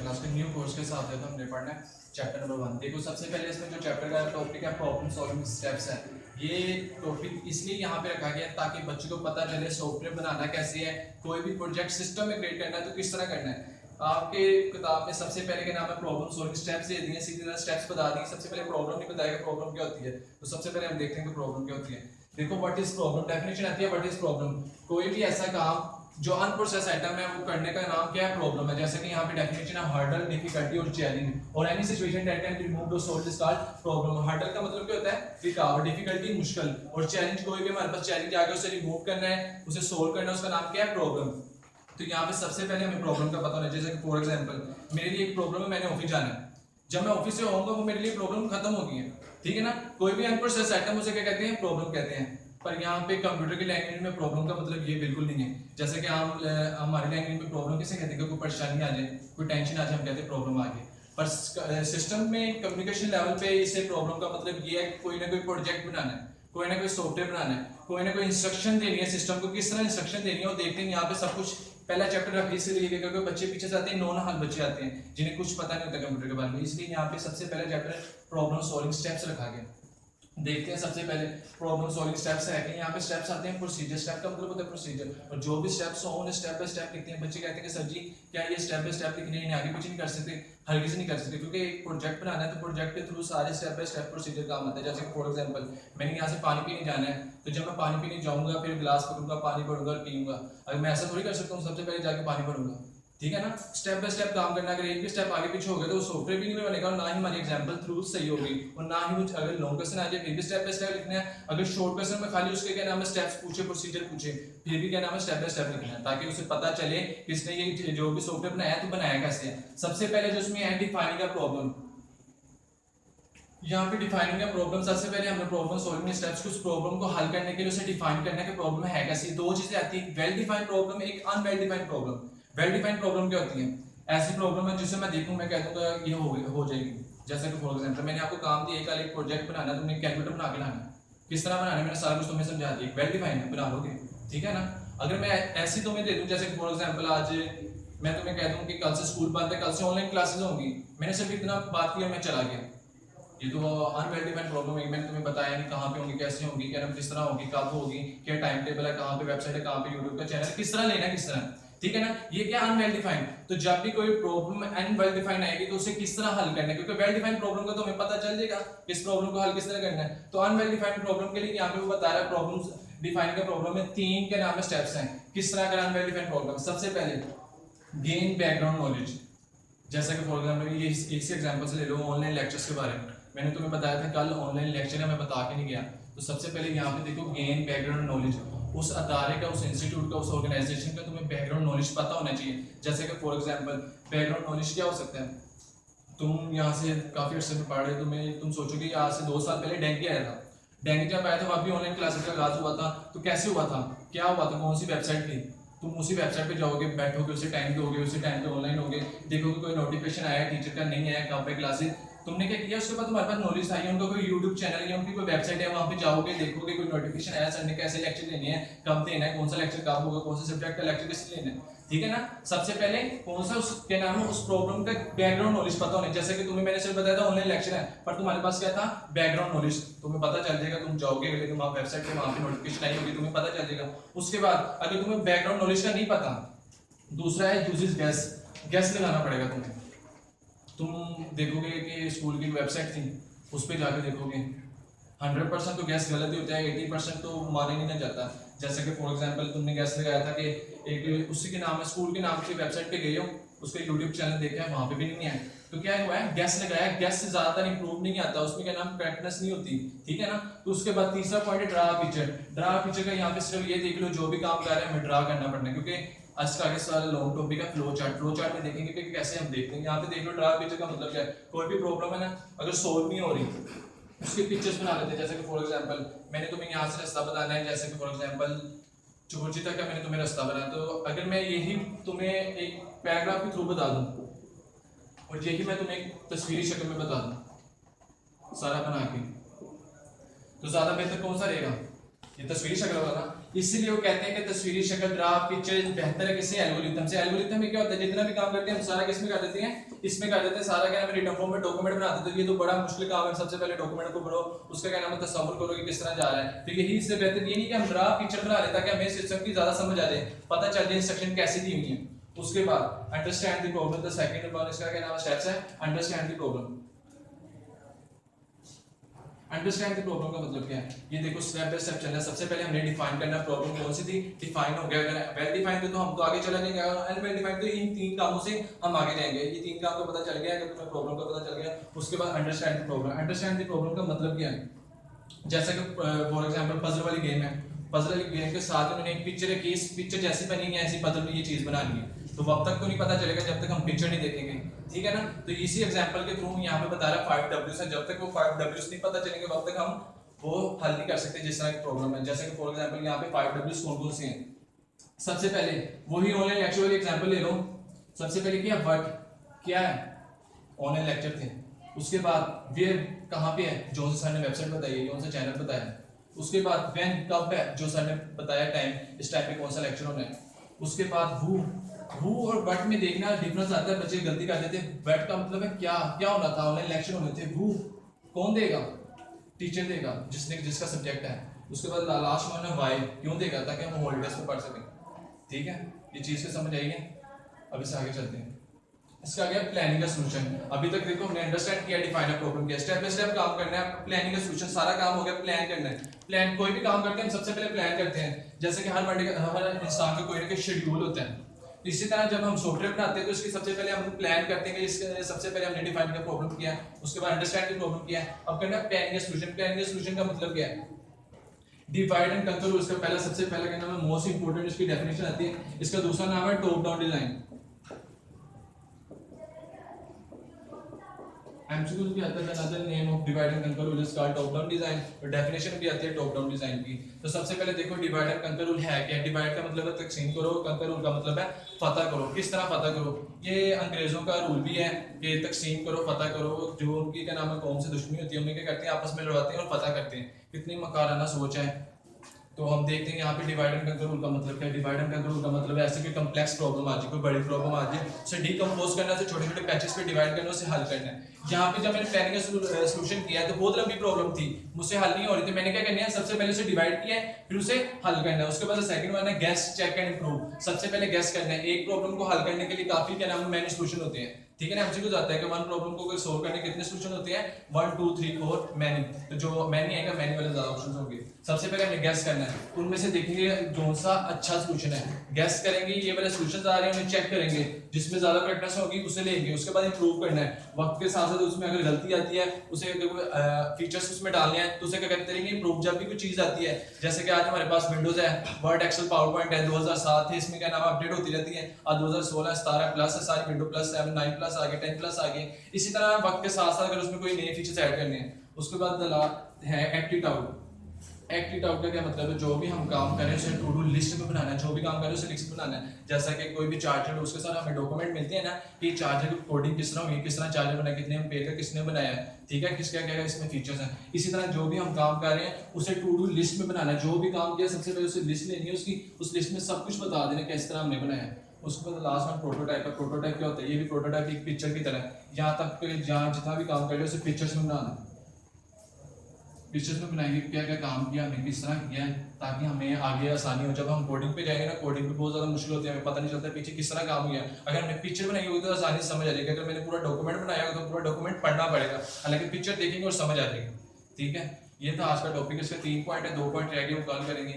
Class के new course के साथ है तो हमने पढ़ना है चैप्टर नंबर 1। देखो सबसे पहले इसमें जो चैप्टर का टॉपिक है प्रॉब्लम सॉल्विंग स्टेप्स है। ये टॉपिक इसलिए यहाँ पे रखा गया है ताकि बच्चों को पता चले सॉफ्टवेयर बनाना कैसे है, कोई भी प्रोजेक्ट सिस्टम में क्रिएट करना है तो किस तरह करना है। आपके किताब में सबसे पहले के नाम है प्रॉब्लम सॉल्विंग स्टेप्स दे दिए, सीधी तरह स्टेप्स बता दिए। सबसे पहले प्रॉब्लम नहीं बताएगा प्रॉब्लम क्या होती है, तो सबसे पहले हम देखते हैं कि प्रॉब्लम क्या होती है। देखो व्हाट इज प्रॉब्लम, डेफिनेशन आती है व्हाट इज प्रॉब्लम। कोई भी ऐसा काम जो अनप्रोसेस आइटम है वो करने का नाम क्या है, प्रॉब्लम है। जैसे कि यहाँ पे डेफिनेशन है हर्डल, डिफिकल्टी और चैलेंज और any situation that can be removed और solved is called problem. Hurdle का मतलब क्या होता है, रुकावट, डिफिकल्टी मुश्किल, और चैलेंज कोई भी हमारे पास चैलेंज आ गया उसे रिमूव करना है, उसे सोल्व करना है, उसका नाम क्या है, प्रॉब्लम। तो यहाँ पे सबसे पहले हमें प्रॉब्लम का पता होना चाहिए। जैसे कि फॉर एग्जांपल मेरे लिए एक प्रॉब्लम है, मैंने ऑफिस जाना है। जब मैं ऑफिस से आऊंगा वो मेरे लिए प्रॉब्लम खत्म हो गई है, ठीक है ना। कोई भी अनप्रोसेस आइटम उसे क्या कहते हैं, प्रॉब्लम कहते हैं। पर यहाँ पे कंप्यूटर की लैंग्वेज में प्रॉब्लम का मतलब ये बिल्कुल नहीं है। जैसे कि हम हमारी लैंग्वेज में प्रॉब्लम किसे कहते हैं, कोई परेशानी आ जाए, कोई टेंशन आ जाए, हम कहते हैं प्रॉब्लम आ गई। पर सिस्टम में कम्युनिकेशन लेवल पे इसे प्रॉब्लम का मतलब ये है कोई ना कोई प्रोजेक्ट बनाना है, कोई ना कोई सॉफ्टवेयर बनाना है, कोई ना कोई इंस्ट्रक्शन देनी है सिस्टम को, किस तरह इंस्ट्रक्शन देनी है। और देखते हैं यहाँ पे सब कुछ पहला चैप्टर रखा इसलिए क्योंकि बच्चे पीछे से आते हैं, नॉन हाल बच्चे आते हैं जिन्हें कुछ पता नहीं होता कंप्यूटर के बारे में, इसलिए यहाँ पे सबसे पहला चैप्टर प्रॉब्लम सॉल्विंग स्टेप्स रखा गया। देखते हैं सबसे पहले प्रॉब्लम सॉल्विंग स्टेप्स है कि यहाँ पे स्टेप्स आते हैं प्रोसीजर। स्टेप का मतलब होता है प्रोसीजर, और जो भी स्टेप्स हो उन्हें स्टेप बाय स्टेप लिखते हैं। बच्चे कहते हैं कि सर जी क्या ये स्टेप बाय स्टेप लिखने हैं, आगे पीछे नहीं कर सकते, हल्के से नहीं कर सकते, क्योंकि एक प्रोजेक्ट बनाना है तो प्रोजेक्ट के थ्रू सारे स्टेप बाय स्टेप प्रोसीजर काम आता है। जैसे फॉर एग्जांपल मैंने यहाँ से पानी पीने जाना है, तो जब मैं पानी पीने जाऊंगा फिर गिलास पकड़ूंगा, पानी भरूंगा और पीऊंगा। अगर मैं ऐसा थोड़ी कर सकता हूँ सबसे पहले जाके पानी भरूंगा, ठीक है ना। स्टेप बाय स्टेप काम करना, अगर एक भी स्टेप आगे पीछे हो गया तो सॉफ्टवेयर भी नहीं बनेगा, और ना ही हमारी एग्जांपल थ्रू सही होगी, और ना ही मुझे अगर लॉन्ग क्वेश्चन आ जाए फिर भी स्टेप बाय स्टेप लिखना है। अगर शॉर्ट क्वेश्चन में खाली उसके क्या नाम है स्टेप्स पूछे, प्रोसीजर पूछे, फिर भी क्या नाम है स्टेप बाय स्टेप लिखना है, ताकि उसे पता चले किसने ये जो भी सॉफ्टवेयर बनाया तो बनाया कैसे है। सबसे पहले जो उसमें है डिफाइनिंग अ प्रॉब्लम। यहाँ पे डिफाइनिंग अ प्रॉब्लम, सबसे पहले हमने प्रॉब्लम सॉल्विंग स्टेप्स कुछ प्रॉब्लम को हल करने के लिए उसे डिफाइन करना है कि प्रॉब्लम है कैसी। दो चीजें आती है, वेल डिफाइंड प्रॉब्लम, एक unwell defined problem. Well defined problem क्या होती है, ऐसी प्रॉब्लम है जिसे मैं देखूं मैं कह दूंगा ये हो जाएगी। जैसे कि फॉर एग्जांपल मैंने आपको काम दिया कल एक प्रोजेक्ट बनाना, तुमने कैलकुलेटर बना के लाना, किस तरह बनाना है मैंने सारा कुछ तुम्हें समझा दिया, वेल डिफाइंड है, बना लोगे, ठीक है ना। अगर मैं ऐसी तुम्हें दे दूं जैसे कि फॉर एग्जांपल आज मैं तुम्हें कह दूं कि कल से स्कूल बंद है, कल से ऑनलाइन क्लासेस होंगी, मैंने सिर्फ इतना बात किया मैं चला गया, ये तो अनवेल डिफाइंड प्रॉब्लम है। मैंने तुम्हें बताया नहीं कहाँ पे होंगी, कैसे होंगी, क्या किस तरह होगी, कब होगी, क्या टाइम टेबल है, कहाँ पे वेबसाइट है, कहाँ पे यूट्यूब का चैनल, किस तरह लेना है, किस तरह, ठीक है ना। ये क्या अनवेल डिफाइंड। तो जब भी कोई प्रॉब्लम अनवेल डिफाइंड आएगी तो उसे किस तरह हल करना है, क्योंकि वेल डिफाइंड प्रॉब्लम का तो हमें पता चल जाएगा इस प्रॉब्लम को हल किस तरह करना है। तो अनवेल डिफाइंड प्रॉब्लम के लिए यहाँ पे वो बता रहा है प्रॉब्लम्स डिफाइन का प्रॉब्लम में तीन के नाम में स्टेप्स हैं किस तरह का अनवेल डिफाइंड प्रॉब्लम। सबसे पहले गेन बैकग्राउंड नॉलेज। जैसा कि फॉर एग्जांपल ये इसी एग्जांपल से ले लो ऑनलाइन लेक्चर्स के बारे में। मैंने तुम्हें बताया था कल ऑनलाइन लेक्चर है, मैं बता के नहीं गया। तो सबसे पहले यहाँ पे देखो गेन बैकग्राउंड नॉलेज, उस अदारे का, उस इंस्टीट्यूट का, उस ऑर्गेनाइजेशन का तुम्हें बैकग्राउंड नॉलेज पता होना चाहिए। जैसे कि फॉर एग्जांपल बैकग्राउंड नॉलेज क्या हो सकता है, तुम यहाँ से काफी अर्से में पढ़ रहे हो, तुम सोचोगे आज से 2 साल पहले डेंगू आया था। डेंगू जब आया था वहाँ भी ऑनलाइन क्लासेस का आगाज हुआ था, तो कैसे हुआ था, क्या हुआ था, कौन सी वेबसाइट थी। तुम उसी वेबसाइट पे जाओगे, बैठोगे, उसी टाइम पे होगे, उसी टाइम पे ऑनलाइन होगे, देखोगे कोई नोटिफिकेशन आया टीचर का, नहीं आया, कब पे क्लासेस, तुमने क्या किया, उसके बाद तुम्हारे पास नॉलेज आई, उनका कोई यूट्यूब चैनल या उनकी कोई वेबसाइट है, वहाँ पे जाओगे, देखोगे कोई नोटिफिकेशन आया, सर ने कैसे लेक्चर लेने हैं, कब देना है, कौन सा लेक्चर कब होगा, कौन सा सब्जेक्ट का लेक्चर किस लेना है, ठीक है ना। सबसे पहले कौन सा उसके नाम है उस प्रॉब्लम का बैकग्राउंड नॉलेज पता होना। जैसे कि तुम्हें मैंने सिर्फ बताया था ऑनलाइन लेक्चर है, पर तुम्हारे पास क्या था, बैकग्राउंड नॉलेज, तुम्हें पता चल जाएगा, तुम जाओगे लेकिन वहाँ वेबसाइट पे वहाँ पे नोटिफिकेशन आई होगी, तुम्हें पता चल जाएगा। उसके बाद अगर तुम्हें बैकग्राउंड नॉलेज का नहीं पता, दूसरा है यूजेस गैस, गैस लगाना पड़ेगा तुम्हें। तुम देखोगे कि स्कूल की वेबसाइट थी, उस पर जाकर देखोगे 100% तो गैस गलत ही होता है, 80% तो माने नहीं ना जाता। जैसे कि फॉर एग्जांपल तुमने गैस लगाया था कि एक उसी के नाम है, स्कूल के नाम की वेबसाइट पे गए हो, उसका यूट्यूब चैनल देखा है, वहाँ पे भी नहीं है, तो क्या हुआ है, गैस लगाया, गैस से ज्यादातर इंप्रूव नहीं आता, उसमें क्या नाम करेक्टनेस नहीं होती, ठीक है ना। तो उसके बाद तीसरा पॉइंट है ड्रा पिक्चर। ड्रा पिक्चर का यहाँ पे सिर्फ ये देख लो जो भी काम कर रहे हैं हमें ड्रा करना पड़ना है, क्योंकि आज का आगे सारा लॉन्ग टॉपिक है फ्लो चार्ट। फ्लो चार्ट में देखेंगे कि कैसे हम देखते हैं। यहाँ पे देख लो ड्रा पिक्चर का मतलब क्या है, कोई भी प्रॉब्लम है ना अगर सोल्व नहीं हो रही उसके पिक्चर्स बना लेते हैं। जैसे कि फॉर एग्जांपल मैंने तुम्हें यहाँ से रास्ता बताना है, जैसे कि फॉर एग्जांपल चुरची तक का मैंने तुम्हें रास्ता बनाया, तो अगर मैं यही तुम्हें एक पैराग्राफ के थ्रू बता दूं और यही मैं तुम्हें एक तस्वीरी शक्ल में बता दूं सारा बना के, तो ज्यादा बेहतर कौन सा रहेगा, ये तस्वीरी शक्ल वाला। इसीलिए वो कहते हैं कि तस्वीरी शक्ल, ग्राफ, पिक्चर बेहतर है किससे, एल्गोरिथम से। एल्गोरिथम में क्या होता है, जितना भी काम करते हैं हम सारा किसमें कर देते हैं, इसमें कर देते हैं सारा। क्या नाम है, रिटन फॉर्म में डॉक्यूमेंट बनाते हैं, तो ये तो बड़ा मुश्किल काम है। सबसे पहले डॉक्यूमेंट को पढ़ो, उसका क्या नाम है तसव्वुर करो कि किस तरह जा रहा है। तो यही इससे बेहतर ये नहीं कि हम ग्राफ पिक्चर बना लें ताकि हमें सिस्टम की ज्यादा समझ आ जाए, पता चल जाए इंस्ट्रक्शन कैसी दी हुई है। उसके बाद understand the problem, the second one इसका क्या नाम है स्टेप्स है understand the problem. Understand the problem का मतलब क्या है, ये देखो स्टेप बाय स्टेप चलना है। सबसे पहले हमने डिफाइन करना प्रॉब्लम कौन सी थी, डिफाइन हो गया। अगर वेल डिफाइंड तो हम तो आगे चला जाएंगे, अनवेल डिफाइंड तो इन तीन कामों से हम आगे जाएंगे। ये तीन काम का पता चल गया, अगर तुम्हें प्रॉब्लम का पता चल गया। उसके बाद understand the problem. Understand the problem का मतलब क्या है, जैसे कि फॉर एग्जांपल पजल वाली गेम है, पजल वाली गेम के साथ उन्होंने एक पिक्चर है कि इस पिक्चर जैसी बनी है ऐसी पजल में ये चीज बनानी है, तो वब तक तो नहीं पता चलेगा जब तक हम पिक्चर नहीं देखेंगे, ठीक है ना। तो इसी एग्जांपल के थ्रू यहाँ पे बता रहा है 5 W से, जब तक वो 5 W नहीं पता चलेंगे वब तक हम वो हल नहीं कर सकते जिस तरह की प्रॉब्लम है। जैसे कि फॉर एग्जांपल यहाँ पे 5 W कौन कौन से हैं। सबसे पहले वही ऑनलाइन लेक्चर वाली एग्जांपल ले लो। सबसे पहले क्या व्हाट, क्या है, ऑनलाइन लेक्चर थे। उसके बाद वेयर, कहाँ पे है, जो सर ने वेबसाइट बताई है, कौन सा चैनल बताया। उसके बाद व्हेन, कब है, जो सर ने बताया टाइम, इस टाइम पे कौन सा लेक्चर होना है। उसके बाद हु और बट में देखना डिफरेंस आता है, बच्चे गलती कर देते हैं। बट का मतलब है क्या, क्या होना था, ऑनलाइन लेक्चर होने थे। हु कौन देगा, टीचर देगा जिसने जिसका सब्जेक्ट है। उसके बाद लास्ट में वाई, क्यों देगा, ताकि हम हॉलीडेज में पढ़ सकें, ठीक है। ये चीज़ से समझ आई है। अब इससे आगे चलते हैं। इसका आ गया प्लानिंग का सॉल्यूशन। अभी तक देखो हमने अंडरस्टैंड किया, डिफाइन अ प्रॉब्लम किया, स्टेप बाय स्टेप काम करना है। प्लानिंग का सॉल्यूशन, सारा काम हो गया, प्लान करना है। प्लान, कोई भी काम करते हैं हम सबसे पहले प्लान करते हैं। जैसे कि हर इंसान का कोई ना कोई शेड्यूल होता है। इसी तरह जब हम सॉफ्टवेयर बनाते हैं तो इसकी सबसे पहले हम प्लान करते हैं कि इसके सबसे पहले हमने डिफाइन किया, प्रॉब्लम किया, उसके बाद अंडरस्टैंड की प्रॉब्लम किया। अब करना प्लानिंग का सॉल्यूशन। प्लानिंग का सॉल्यूशन का मतलब क्या है, डिवाइड एंड कंकर। उसका पहला सबसे पहला क्या नाम है, मोस्ट इंपोर्टेंट इसकी डेफिनेशन आती है। इसका दूसरा नाम है टॉप डाउन डिजाइन। एमसीक्यूज भी आता है, another name of divide and conquer rule is called top down design, और डेफिनेशन भी आती है टॉप डाउन डिजाइन की। तो सबसे पहले देखो डिवाइड एंड कंकर रूल है क्या। डिवाइड का मतलब है तकसीम करो, कंकर रूल का मतलब है फतह करो। किस तरह फतह करो, ये अंग्रेजों का रूल भी है कि तकसीम करो, फतह करो। जो उनकी क्या नाम है कौम से दुश्मनी होती है, उन्हें क्या करते हैं, आपस में लड़वाते हैं और फतह करते हैं। कितनी मकाराना सोच है। तो हम देखते हैं यहाँ पे डिवाइड एंड कंकर रूल का मतलब क्या है। डिवाइड एंड कंकर रूल का मतलब है ऐसे कोई कम्प्लेक्स प्रॉब्लम आ जाए, कोई बड़ी प्रॉब्लम आ जाए, उसे डीकंपोज करना है, छोटे छोटे पैचेस पे डिवाइड करना, उसे हल करना है। यहाँ पे जब मैंने प्लानिंग का सॉल्यूशन किया है तो बहुत लंबी प्रॉब्लम थी, मुझसे हल नहीं हो रही थी। मैंने क्या करना है, सबसे पहले उसे डिवाइड किया है, फिर उसे हल करना है। उसके बाद सेकंड वन है गेस, चेक एंड इम्प्रूव। सबसे पहले गेस करना है। एक प्रॉब्लम को हल करने के लिए काफी क्या नाम है मैनी सॉल्यूशन होते हैं, ठीक है ना। हमसे कुछ आता है कि वन प्रॉब्लम को सोल्व करने के कितने सॉल्यूशन होते हैं, 1 2 3 4 मैनी। तो जो मैनी आएगा, मैनी वाले ज्यादा ऑप्शंस होंगे। सबसे पहले हमें गेस करना है, उनमें से देखेंगे कौन सा अच्छा सॉल्यूशन है। गेस करेंगे, ये वाले सॉल्यूशंस आ रहे हैं उन्हें चेक करेंगे, जिसमें ज्यादा करेक्टनेस होगी उसे लेंगे। उसके बाद इंप्रूव करना है, वक्त के साथ साथ उसमें अगर गलती आती है उसे फीचर्स उसमें डालने हैं, तो उसे क्या करते रहेंगे इंप्रूव। जब भी कोई चीज आती है, जैसे कि आज हमारे पास विंडोज है, वर्ड, एक्सेल, पावर पॉइंट है, 2007 है, इसमें क्या नाम अपडेट होती रहती है। आज 2016 17 प्लस है, सारी विंडो प्लस 7 9 प्लस आ गए, 10 प्लस आ गए। इसी तरह वक्त के साथ साथ अगर उसमें कोई नए फीचर्स ऐड करने हैं। उसके बाद है एक्टिव आउट। एक्टिव आउट का क्या मतलब है, जो भी हम काम करें उसे टू डू लिस्ट में बनाना है। जो भी काम करें उसे लिस्ट में बनाना है। जैसा कि कोई भी चार्जर, उसके साथ हमें डॉक्यूमेंट मिलते हैं ना कि चार्जर की कोडिंग किस तरह हुई, किस तरह चार्जर बनाया, कितने एम्पेयर का किसने बनाया है, ठीक है, किसका क्या इसमें फीचर्स हैं। इसी तरह जो भी हम काम कर रहे हैं उसे टू डू लिस्ट में बनाना है। जो भी काम किया सबसे पहले उसे लिस्ट लेनी है उसकी, उस लिस्ट में सब कुछ बता देना किस तरह हमने बनाया है। उसके बाद लास्ट में प्रोटोटाइप का। प्रोटोटाइप क्या होता है, ये भी प्रोटोटाइप एक पिक्चर की तरह है। यहाँ तक जहाँ जितना भी काम कर रहे हो उसे पिक्चर्स में बनाना है। पिक्चर्स में बनाएंगे क्या क्या काम किया हमने, किस तरह किया है, ताकि हमें आगे आसानी हो। जब हम कोडिंग पे जाएंगे ना, कोडिंग पे बहुत ज़्यादा मुश्किल होती है, हमें पता नहीं चलता पीछे किस तरह काम हुआ। अगर हमने पिक्चर बनाई होगी तो आसानी से समझ आ जाएगी। अगर मैंने पूरा डॉक्यूमेंट बनाया होगा तो पूरा डॉक्यूमेंट पढ़ना पड़ेगा, हालांकि पिक्चर देखेंगे और समझ आ जाएगी, ठीक है। ये था आज का टॉपिक। इसके 3 पॉइंट है, 2 पॉइंट रह गए, वो कल करेंगे।